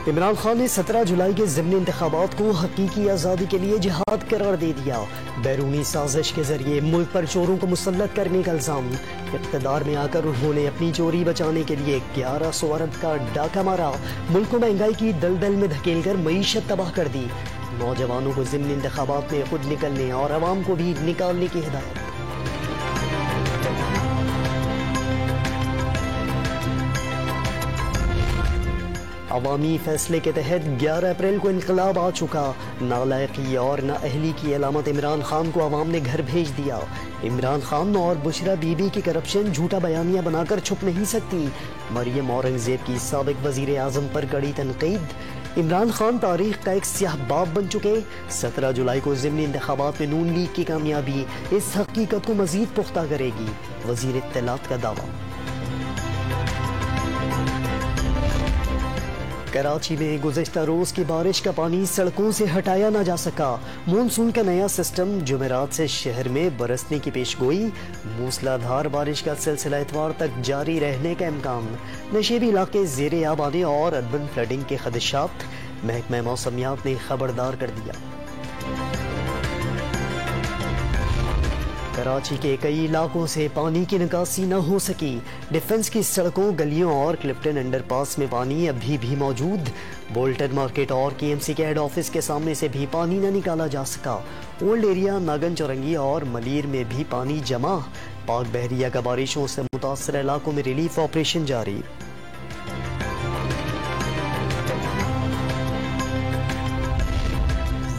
عمران خان نے 17 جولائی کے ضمنی انتخابات کو حقیقی آزادی کے لیے جہاد قرار دے دیا۔ بیرونی سازش کے ذریعے ملک پر چوروں کو مسلط کرنے کا الزام۔ اقتدار میں آ کر انہوں نے اپنی چوری بچانے کے لیے 1100 ارب کا ڈاکہ مارا، ملک کو مہنگائی کی دلدل میں دھکیل کر معیشت تباہ کر دی۔ نوجوانوں کو ضمنی انتخابات میں خود نکلنے اور عوام کو بھی نکالنے کی ہدایت۔ عوامی فیصلے کے تحت 11 اپریل کو انقلاب آ چکا۔ نالائقی اور نااہلی کی علامت عمران خان کو عوام نے گھر بھیج دیا۔ عمران خان اور بشرا بی بی کی کرپشن جھوٹا بیانیہ بنا کر چھپ نہیں سکتی۔ مریم اورنگزیب کی سابق وزیر اعظم پر کڑی تنقید۔ عمران خان تاریخ کا ایک سیاہ باب بن چکے۔ 17 جولائی کو ضمنی انتخابات میں نون لیگ کی کامیابی اس حقیقت کو مزید پختہ کرے گی، وزیر اطلاعات کا دعویٰ۔ کراچی میں گزشتہ روز کی بارش کا پانی سڑکوں سے ہٹایا نہ جا سکا۔ مونسون کا نیا سسٹم جمعرات سے شہر میں برسنے کی پیش گوئی۔ موسلا دھار بارش کا سلسلہ اتوار تک جاری رہنے کا امکان۔ نشیبی علاقے زیر آب آنے اور اربن فلڈنگ کے خدشات، محکمہ موسمیات نے خبردار کر دیا۔ کراچی کے کئی علاقوں سے پانی کی نکاسی نہ ہو سکی۔ ڈیفنس کی سڑکوں، گلیوں اور کلفٹن انڈر پاس میں پانی ابھی بھی موجود۔ بولٹن مارکیٹ اور کے ایم سی کے ہیڈ آفس کے سامنے سے بھی پانی نہ نکالا جا سکا۔ اولڈ ایریا، ناگن چورنگی اور ملیر میں بھی پانی جمع۔ پاک بحریہ کا بارشوں سے متاثرہ علاقوں میں ریلیف آپریشن جاری۔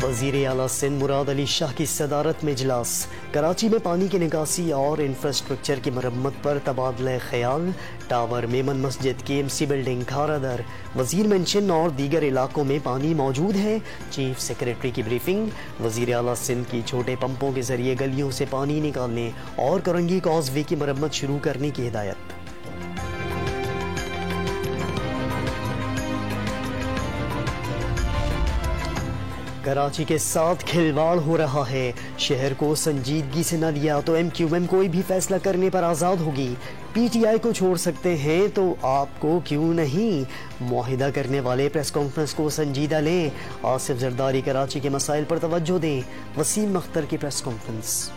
وزیر اعلیٰ سندھ مراد علی شاہ کی صدارت میں اجلاس۔ کراچی میں پانی کی نکاسی اور انفراسٹرکچر کی مرمت پر تبادلہ خیال۔ ٹاور، میمن مسجد، کے ایم سی بلڈنگ، کھارا در، وزیر مینشن اور دیگر علاقوں میں پانی موجود ہے۔ چیف سیکریٹری کی بریفنگ۔ وزیر اعلیٰ سندھ کی چھوٹے پمپوں کے ذریعے گلیوں سے پانی نکالنے اور کرنگی کاز وے کی مرمت شروع کرنے کی ہدایت۔ کراچی کے ساتھ کھلواڑ ہو رہا ہے۔ شہر کو سنجیدگی سے نہ لیا تو ایم کیو ایم کوئی بھی فیصلہ کرنے پر آزاد ہوگی۔ پی ٹی آئی کو چھوڑ سکتے ہیں تو آپ کو کیوں نہیں؟ معاہدہ کرنے والے پریس کانفرنس کو سنجیدہ لیں۔ آصف زرداری کراچی کے مسائل پر توجہ دیں۔ وسیم اختر کی پریس کانفرنس۔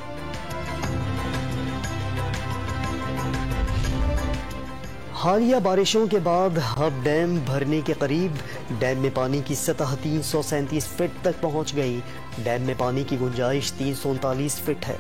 حالیہ بارشوں کے بعد ہب ڈیم بھرنے کے قریب۔ ڈیم میں پانی کی سطح 337 فٹ تک پہنچ گئی۔ ڈیم میں پانی کی گنجائش 339 فٹ ہے۔